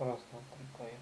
Раз, два, три, поехали.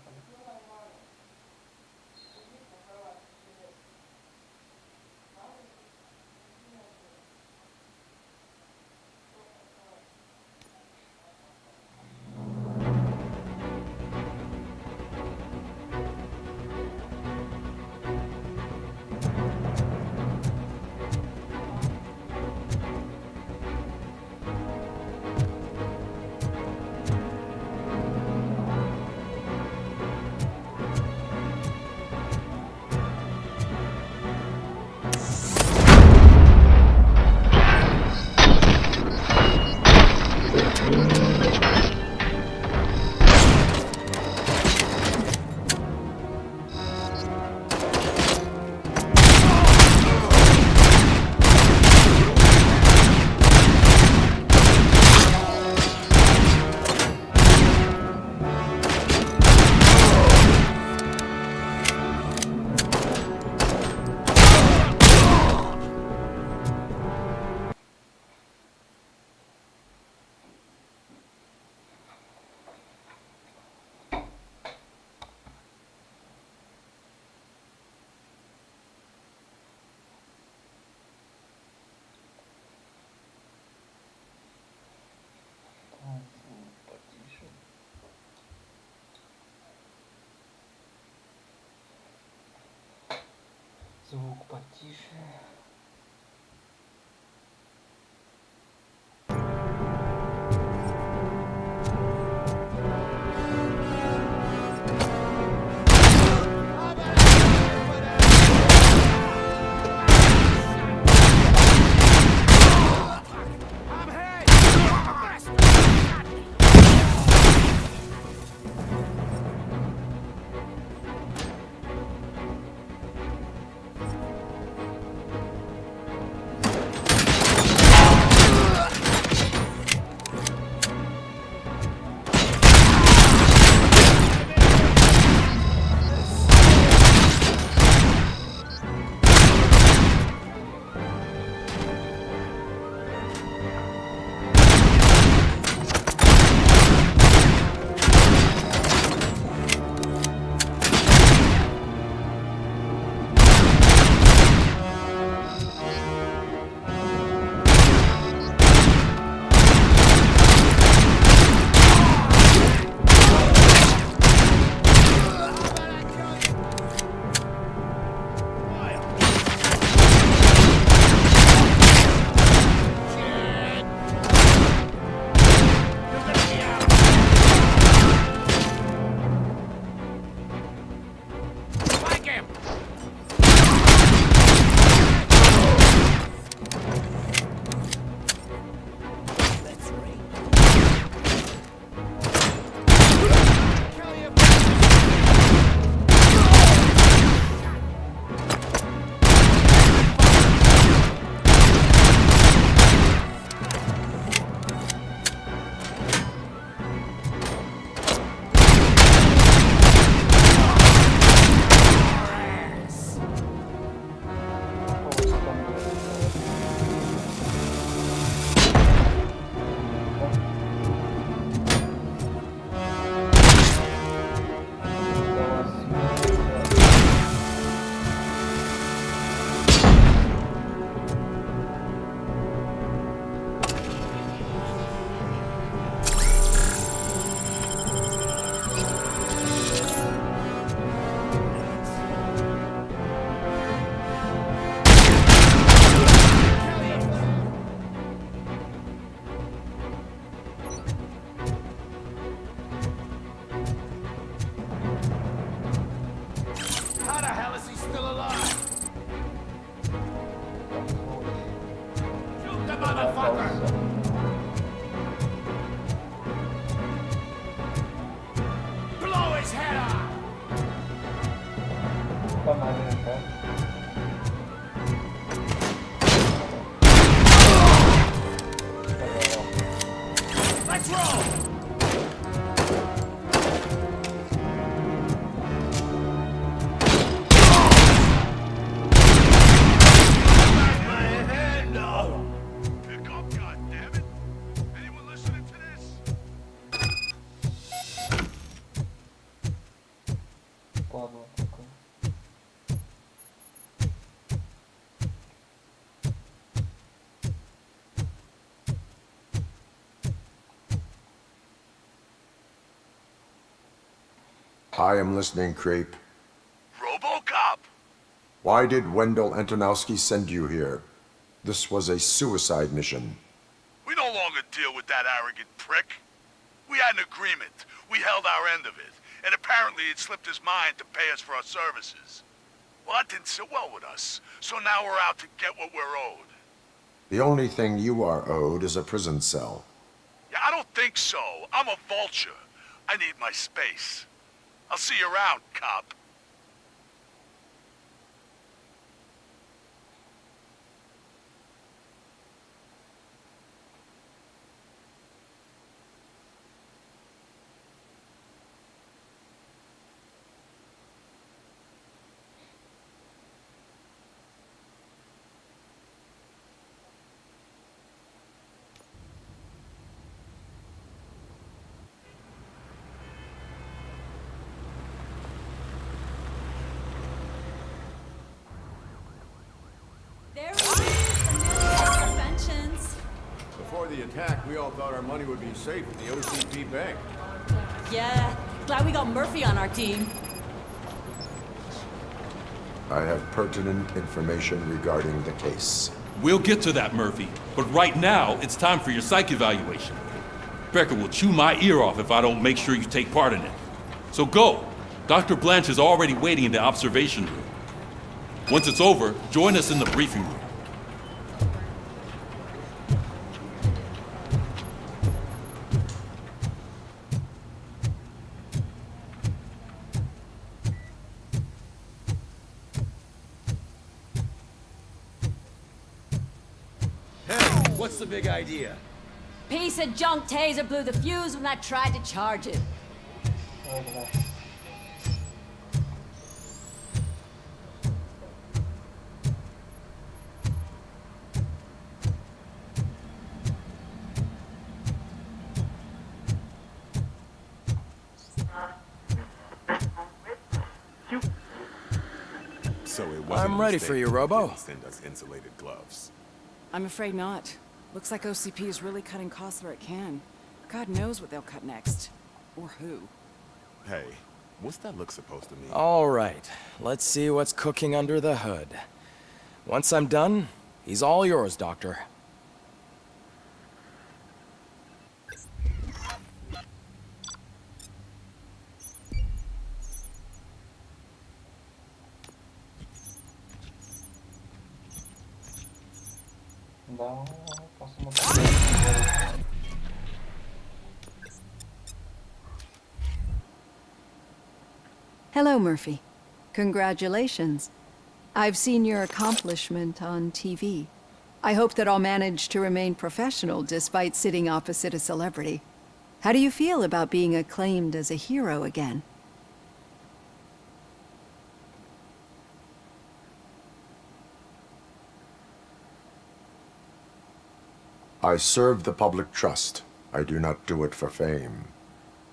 Потише. Звук потише. How the hell is he still alive? Shoot the motherfucker! Blow his head off! Let's roll! вкладывал такой. Hi, I'm listening, creep. Robocop? Why did Wendell Antonowski send you here? This was a suicide mission. We no longer deal with that arrogant prick. We had an agreement. We held our end of it. And apparently it slipped his mind to pay us for our services. Well, that didn't sit well with us. So now we're out to get what we're owed. The only thing you are owed is a prison cell. Yeah, I don't think so. I'm a vulture. I need my space. I'll see you around, cop. There we go. Conventions. Before the attack, we all thought our money would be safe at the OCP bank. Yeah, glad we got Murphy on our team. I have pertinent information regarding the case. We'll get to that, Murphy. But right now, it's time for your psych evaluation. Becker will chew my ear off if I don't make sure you take part in it. So go. Dr. Blanche is already waiting in the observation room. Once it's over, join us in the briefing room. Hey, what's the big idea? Piece of junk taser blew the fuse when I tried to charge it. Öyle var. So it wasn't I'm a ready mistake for you, they Robo. didn't send us insulated gloves. I'm afraid not. Looks like OCP is really cutting costs where it can. God knows what they'll cut next. Or who. Hey, what's that look supposed to mean? All right, let's see what's cooking under the hood. Once I'm done, he's all yours, Doctor. Да, посмотрим. Hello, Murphy. Congratulations. I've seen your accomplishment on TV. I hope that I'll manage to remain professional despite sitting opposite a celebrity. How do you feel about being acclaimed as a hero again? I serve the public trust. I do not do it for fame.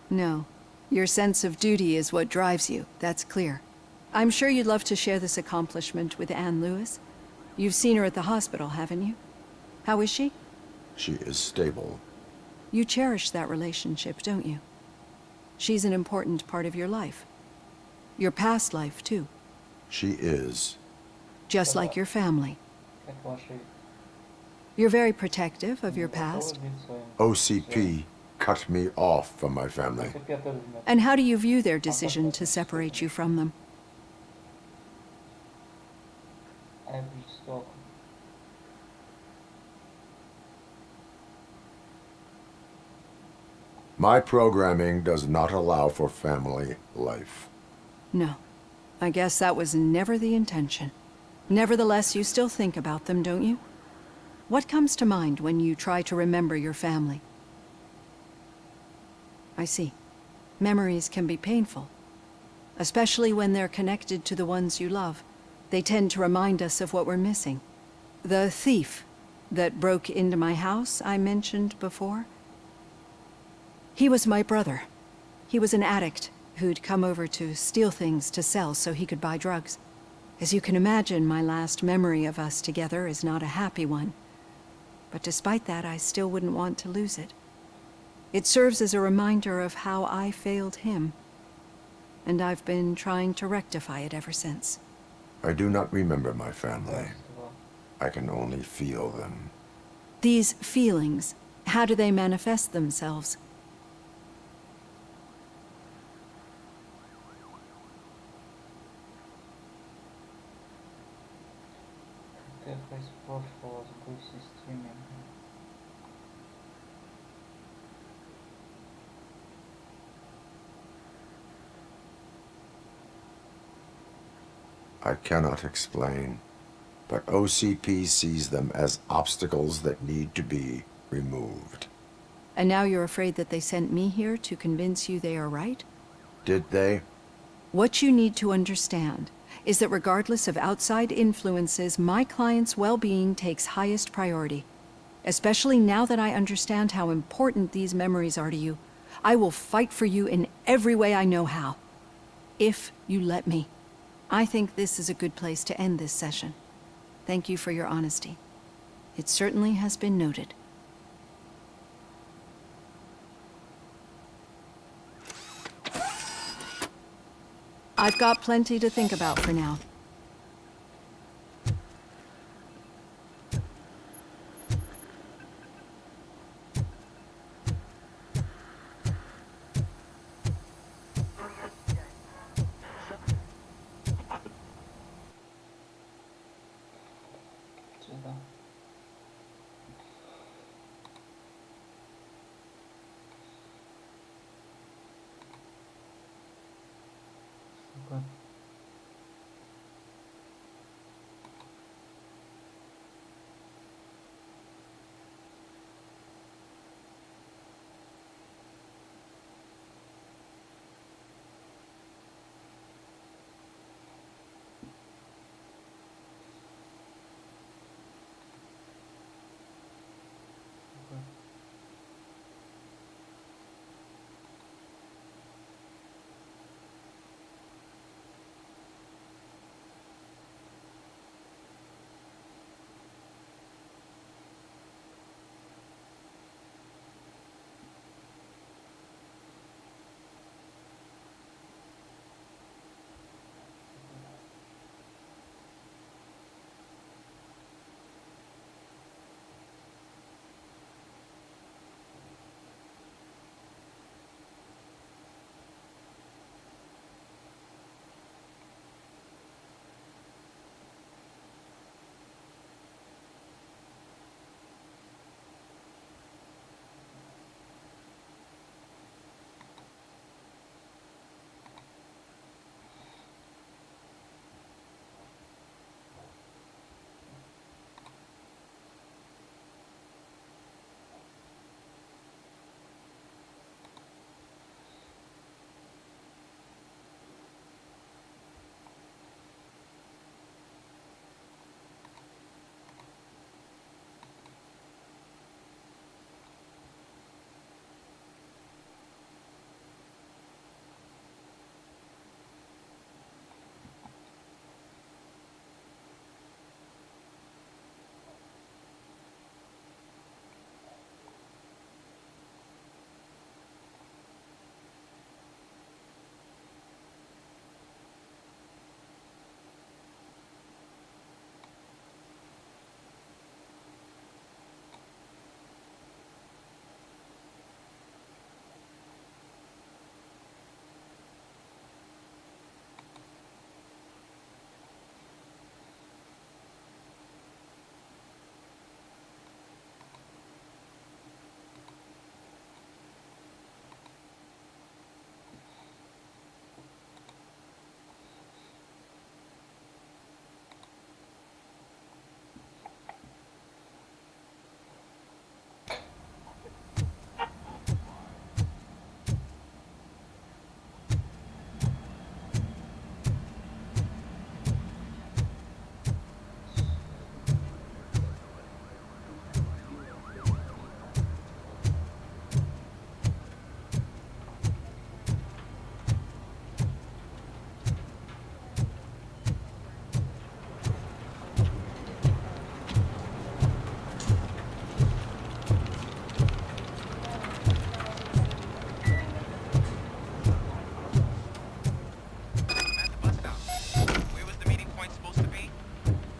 No. Your sense of duty is what drives you, that's clear. I'm sure you'd love to share this accomplishment with Anne Lewis. You've seen her at the hospital, haven't you? How is she? She is stable. You cherish that relationship, don't you? She's an important part of your life. Your past life, too. She is. Just like your family. Как ваши You're very protective of your past. OCP cut me off from my family. And how do you view their decision to separate you from them? My programming does not allow for family life. No. I guess that was never the intention. Nevertheless, you still think about them, don't you? What comes to mind when you try to remember your family? I see. Memories can be painful, especially when they're connected to the ones you love. They tend to remind us of what we're missing. The thief that broke into my house I mentioned before? He was my brother. He was an addict, who'd come over to steal things to sell so he could buy drugs. As you can imagine, my last memory of us together is not a happy one. But despite that, I still wouldn't want to lose it. It serves as a reminder of how I failed him. And I've been trying to rectify it ever since. I do not remember my family. Well, I can only feel them. These feelings, how do they manifest themselves? интерфейс прошлого сбой в системе. I cannot explain, but OCP sees them as obstacles that need to be removed. And now you're afraid that they sent me here to convince you they are right? Did they? What you need to understand is that regardless of outside influences, my client's well-being takes highest priority. Especially now that I understand how important these memories are to you, I will fight for you in every way I know how. If you let me. I think this is a good place to end this session. Thank you for your honesty. It certainly has been noted. I've got plenty to think about for now. Сюда. Сука.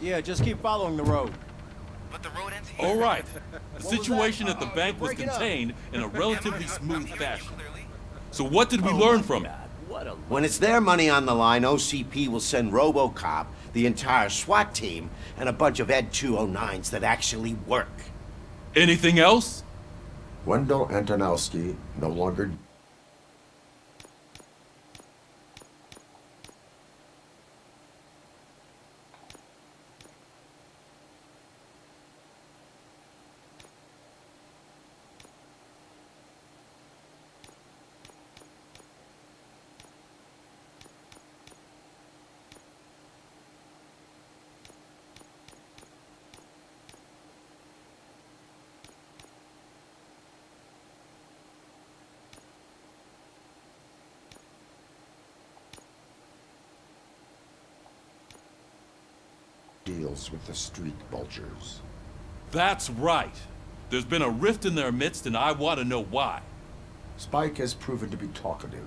Yeah, just keep following the road. But the road ends here. All right. The What was situation that? at the bank was breaking up. contained in a relatively smooth fashion. So what did we learn from it? When it's their money on the line, OCP will send Robocop, the entire SWAT team, and a bunch of Ed 209s that actually work. Anything else? Wendell Antonowski no longer deals with the street vultures. That's right. There's been a rift in their midst, and I want to know why. Spike has proven to be talkative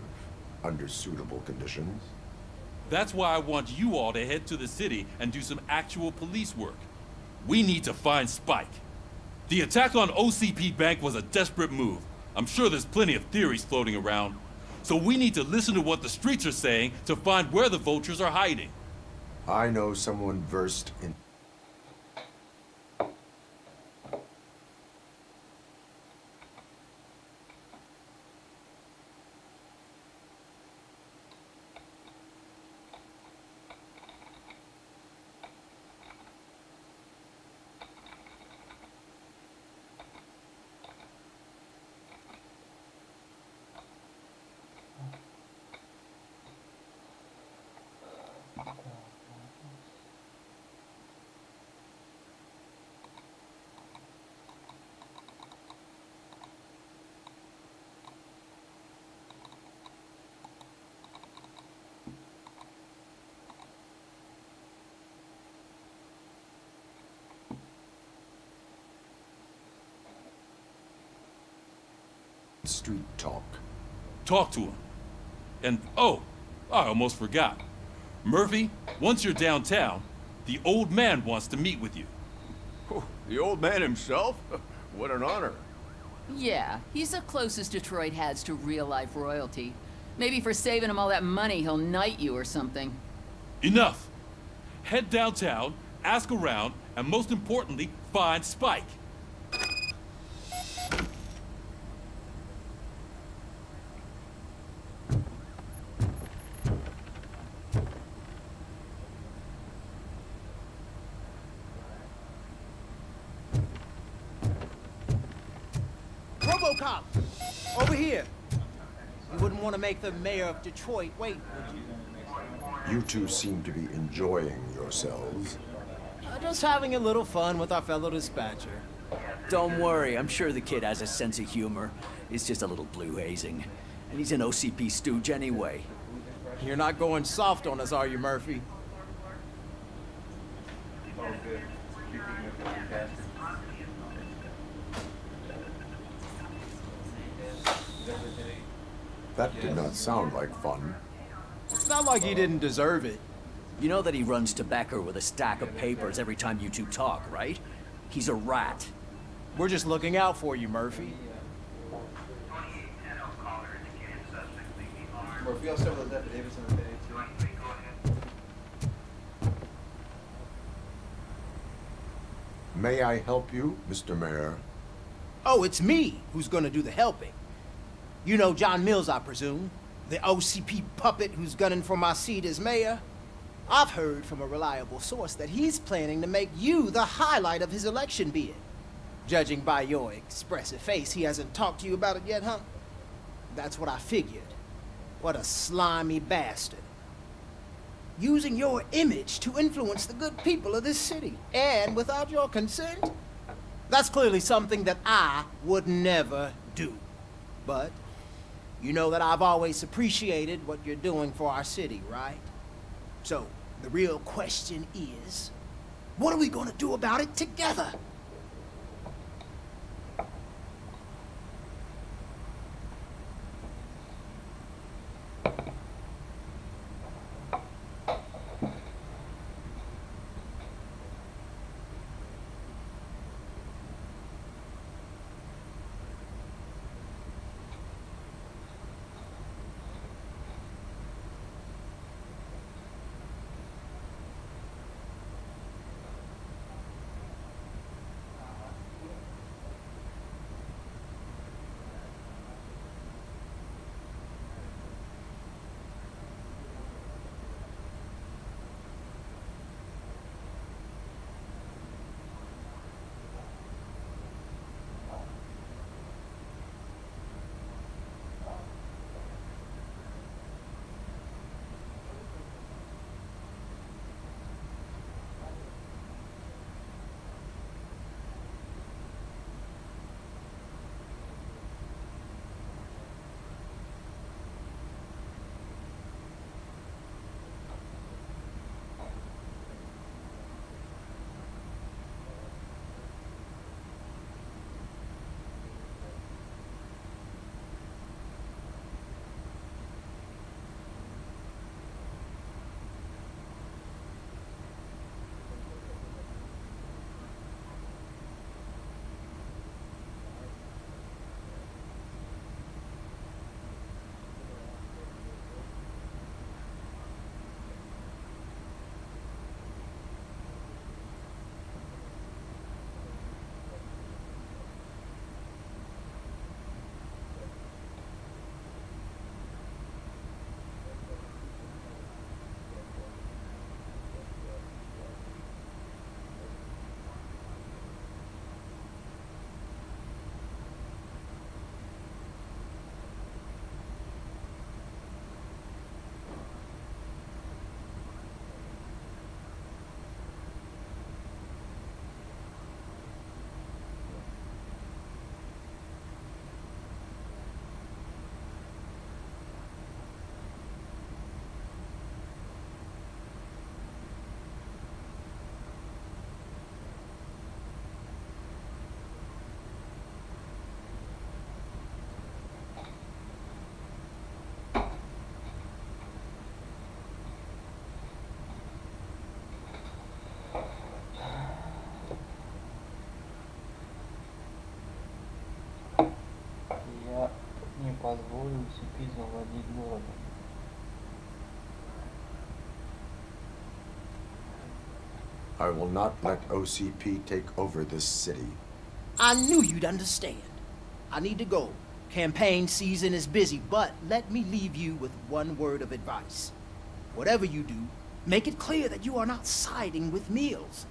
under suitable conditions. That's why I want you all to head to the city and do some actual police work. We need to find Spike. The attack on OCP Bank was a desperate move. I'm sure there's plenty of theories floating around. So we need to listen to what the streets are saying to find where the vultures are hiding. I know someone versed in street talk. Talk to him. And, oh, I almost forgot. Murphy, once you're downtown, the old man wants to meet with you. Oh, the old man himself? What an honor. Yeah, he's the closest Detroit has to real-life royalty. Maybe for saving him all that money, he'll knight you or something. Enough. Head downtown, ask around, and most importantly, find Spike. Robocop! Over here! You wouldn't want to make the mayor of Detroit wait, would you? You two seem to be enjoying yourselves. Just having a little fun with our fellow dispatcher. Don't worry, I'm sure the kid has a sense of humor. It's just a little blue hazing. And he's an OCP stooge anyway. You're not going soft on us, are you, Murphy? That did not sound like fun. It's not like he didn't deserve it. You know that he runs to Becker with a stack of papers every time you two talk, right? He's a rat. We're just looking out for you, Murphy. Murphy, also have those affidavits on the day too. May I help you, Mr. Mayor? Oh, it's me who's gonna do the helping. You know John Mills, I presume? The OCP puppet who's gunning for my seat as mayor? I've heard from a reliable source that he's planning to make you the highlight of his election bid. Judging by your expressive face, he hasn't talked to you about it yet, huh? That's what I figured. What a slimy bastard. Using your image to influence the good people of this city, and without your consent? That's clearly something that I would never do. But you know that I've always appreciated what you're doing for our city, right? So, the real question is, what are we gonna do about it together? позволил СП завладеть городом. I will not let OCP take over this city. I knew you'd understand. I need to go. Campaign season is busy, but let me leave you with one word of advice. Whatever you do, make it clear that you are not siding with Mills.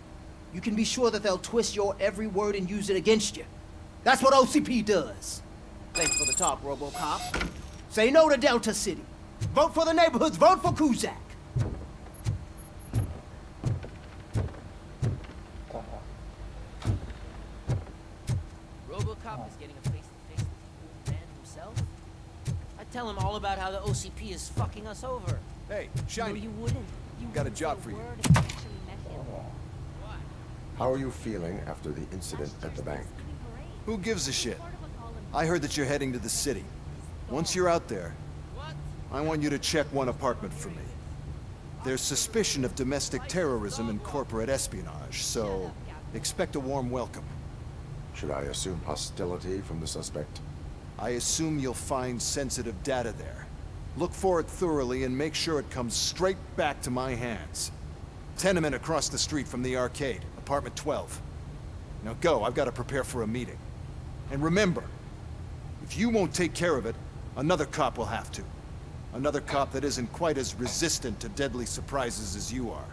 You can be sure that they'll twist your every word and use it against you. That's what OCP does. Thanks for the talk, Robocop. Say no to Delta City. Vote for the neighborhoods. Vote for Kuzak. Robocop is getting a face-to-face with the man himself? I tell him all about how the OCP is fucking us over. Hey, No, Shiny. you wouldn't. You Got a wouldn't job say for you. word if you actually met him. How are you feeling after the incident at the bank? Who gives a shit? I heard that you're heading to the city. Once you're out there, I want you to check one apartment for me. There's suspicion of domestic terrorism and corporate espionage, so expect a warm welcome. Should I assume hostility from the suspect? I assume you'll find sensitive data there. Look for it thoroughly and make sure it comes straight back to my hands. Tenement across the street from the arcade, apartment 12. Now go, I've got to prepare for a meeting. And remember, if you won't take care of it, another cop will have to. Another cop that isn't quite as resistant to deadly surprises as you are.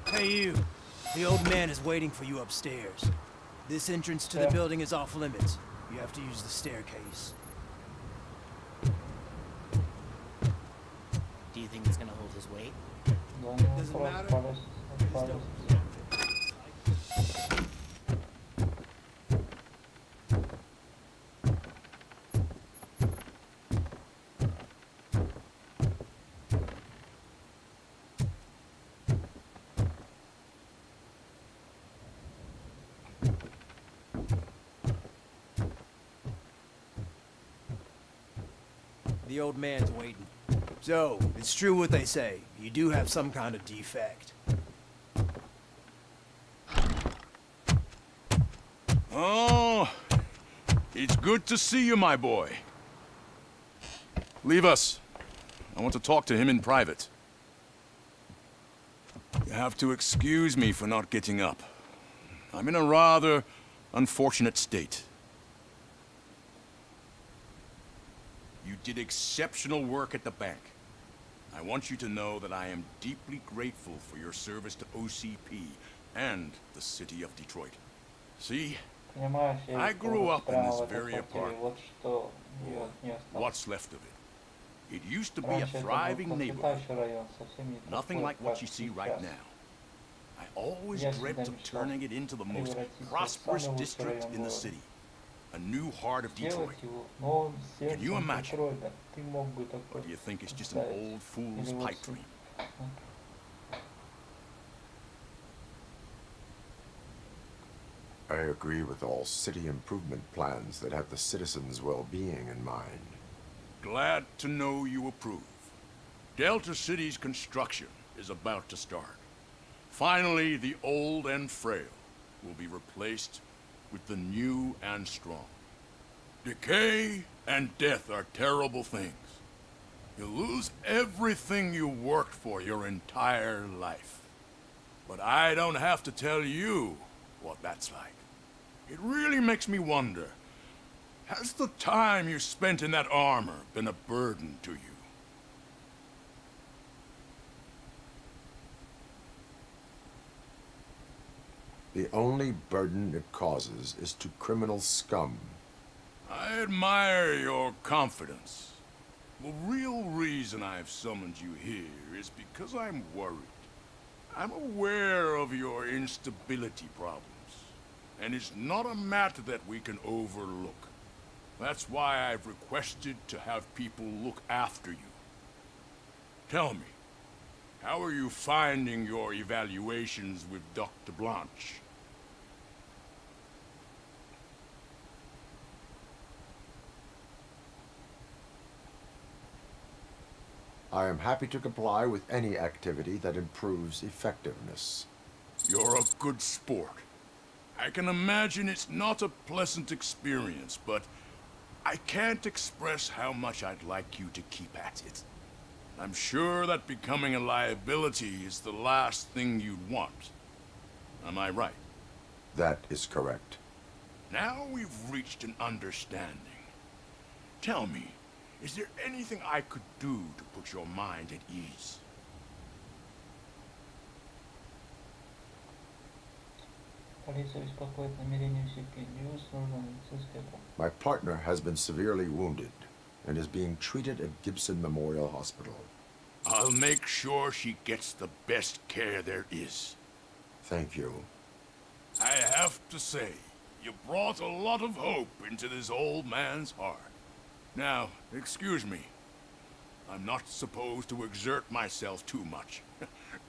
Hey, you. The old man is waiting for you upstairs. This entrance to the building is off limits. You have to use the staircase. Do you think it's gonna hold his weight? Doesn't matter. Just don't. The old man's waiting. So, it's true what they say. You do have some kind of defect. Oh, it's good to see you, my boy. Leave us. I want to talk to him in private. You have to excuse me for not getting up. I'm in a rather unfortunate state. You did exceptional work at the bank. I want you to know that I am deeply grateful for your service to OCP and the city of Detroit. See, I grew up in this very apartment. Or what's left of it. It used to be a thriving neighborhood. Nothing like what you see right now. I always dreamt of turning it into the most prosperous district in the city. A new heart of Detroit. Can you imagine? Or do you think it's just an old fool's pipe dream? I agree with all city improvement plans that have the citizens' well-being in mind. Glad to know you approve. Delta City's construction is about to start. Finally, the old and frail will be replaced with the new and strong. Decay and death are terrible things. You lose everything you worked for your entire life. But I don't have to tell you what that's like. It really makes me wonder, has the time you spent in that armor been a burden to you? The only burden it causes is to criminal scum. I admire your confidence. The real reason I've summoned you here is because I'm worried. I'm aware of your instability problems, and it's not a matter that we can overlook. That's why I've requested to have people look after you. Tell me, how are you finding your evaluations with Dr. Blanche? I am happy to comply with any activity that improves effectiveness. You're a good sport. I can imagine it's not a pleasant experience, but I can't express how much I'd like you to keep at it. I'm sure that becoming a liability is the last thing you'd want. Am I right? That is correct. Now we've reached an understanding. Tell me, is there anything I could do to put your mind at ease? My partner has been severely wounded and is being treated at Gibson Memorial Hospital. I'll make sure she gets the best care there is. Thank you. I have to say, you brought a lot of hope into this old man's heart. Now, excuse me. I'm not supposed to exert myself too much.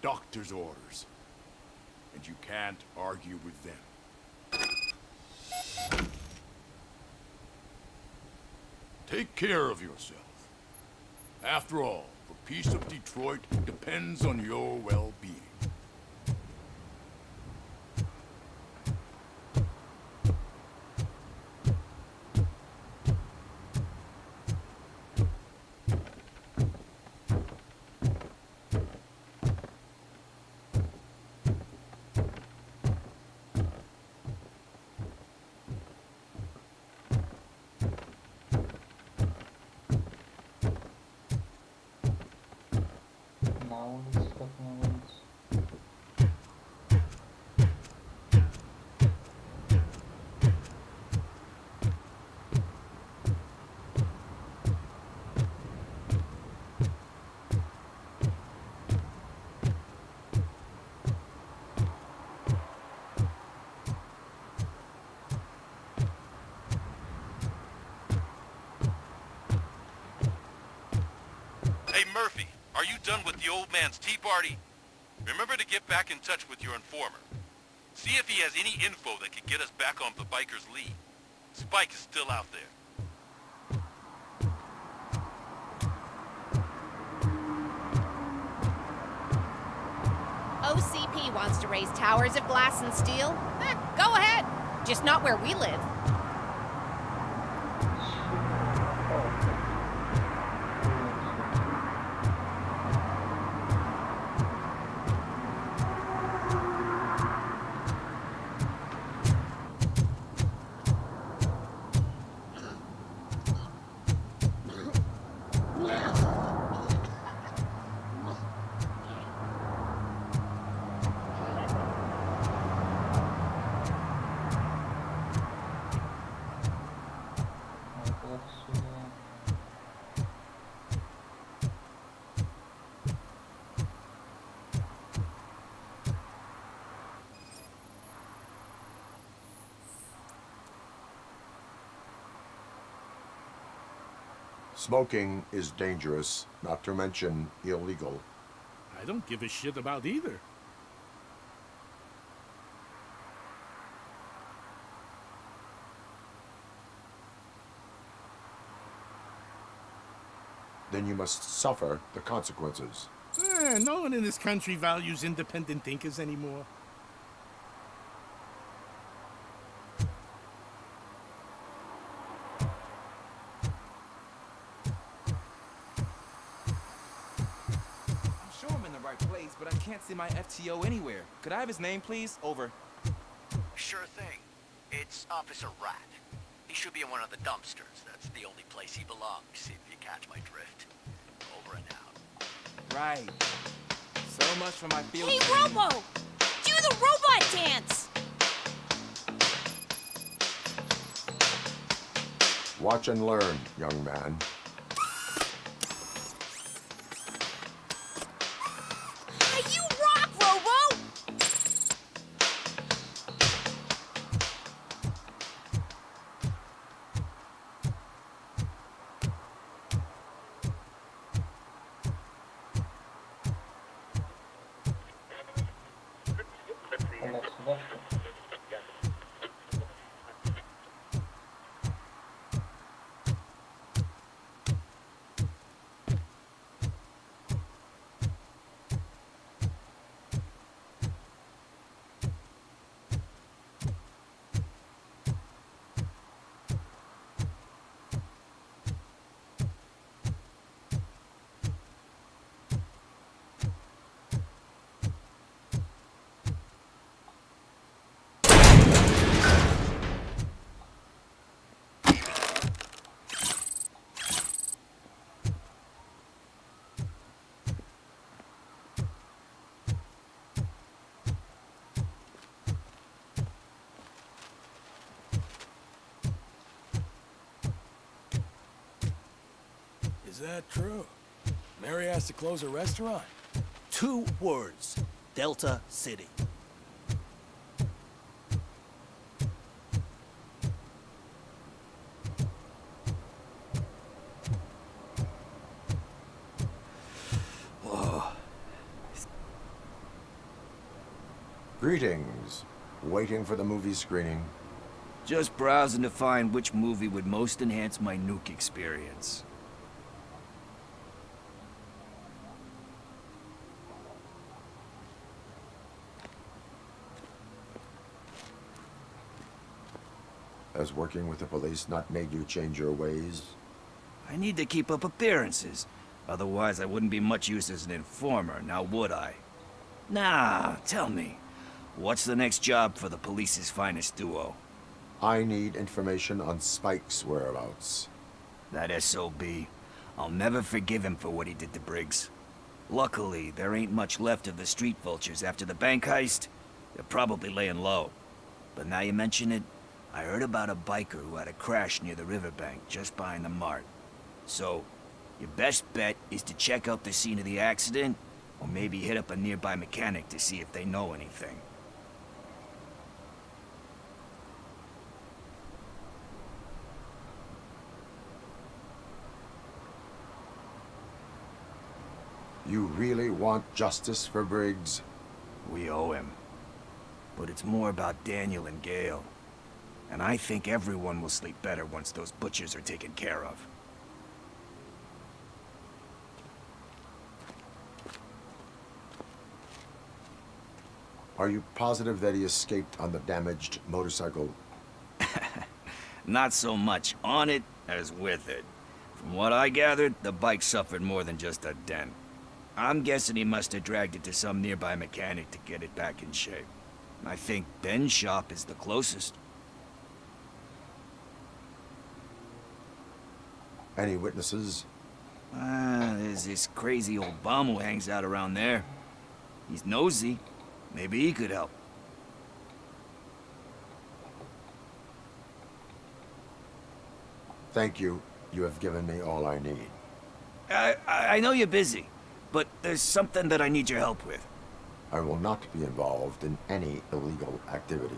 Doctor's orders. And you can't argue with them. Take care of yourself. After all, the peace of Detroit depends on your well-being. Hey, Murphy, are you done with the old man's tea party? Remember to get back in touch with your informer. See if he has any info that could get us back on the biker's lead. Spike is still out there. OCP wants to raise towers of glass and steel, go ahead. Just not where we live. Smoking is dangerous, not to mention illegal. I don't give a shit about either. Then you must suffer the consequences. No one in this country values independent thinkers anymore. I'm sure I'm in the right place, but I can't see my FTO anywhere. Could I have his name, please? Over. Sure thing. It's Officer Rat. He should be in one of the dumpsters. That's the only place he belongs, if you catch my drift. Over and out. Right. So much for my field. Hey, Robo! Do the robot dance! Watch and learn, young man. You rock, Robo! Is that true? Mary has to close her restaurant? 2 words. Delta City. Whoa. Greetings. Waiting for the movie screening. Just browsing to find which movie would most enhance my nuke experience. Has working with the police not made you change your ways? I need to keep up appearances. Otherwise, I wouldn't be much use as an informer, now would I? Nah, tell me. What's the next job for the police's finest duo? I need information on Spike's whereabouts. That SOB. I'll never forgive him for what he did to Briggs. Luckily, there ain't much left of the street vultures after the bank heist. They're probably laying low. But now you mention it, I heard about a biker who had a crash near the riverbank just behind the mart. So, your best bet is to check out the scene of the accident, or maybe hit up a nearby mechanic to see if they know anything. You really want justice for Briggs? We owe him. But it's more about Daniel and Gale. And I think everyone will sleep better once those butchers are taken care of. Are you positive that he escaped on the damaged motorcycle? Not so much on it as with it. From what I gathered, the bike suffered more than just a dent. I'm guessing he must have dragged it to some nearby mechanic to get it back in shape. I think Ben's shop is the closest. Any witnesses? There's this crazy old bum who hangs out around there. He's nosy. Maybe he could help. Thank you. You have given me all I need. I know you're busy, but there's something that I need your help with. I will not be involved in any illegal activity.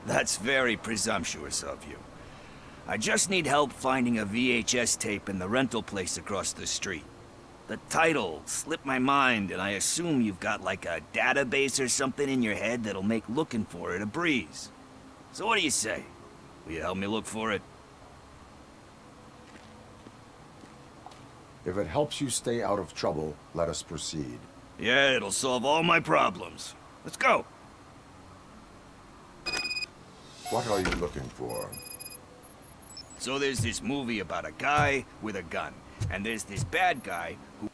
That's very presumptuous of you. I just need help finding a VHS tape in the rental place across the street. The title slipped my mind, and I assume you've got like a database or something in your head that'll make looking for it a breeze. So what do you say? Will you help me look for it? If it helps you stay out of trouble, let us proceed. Yeah, it'll solve all my problems. Let's go. What are you looking for? So there's this movie about a guy with a gun, and there's this bad guy who...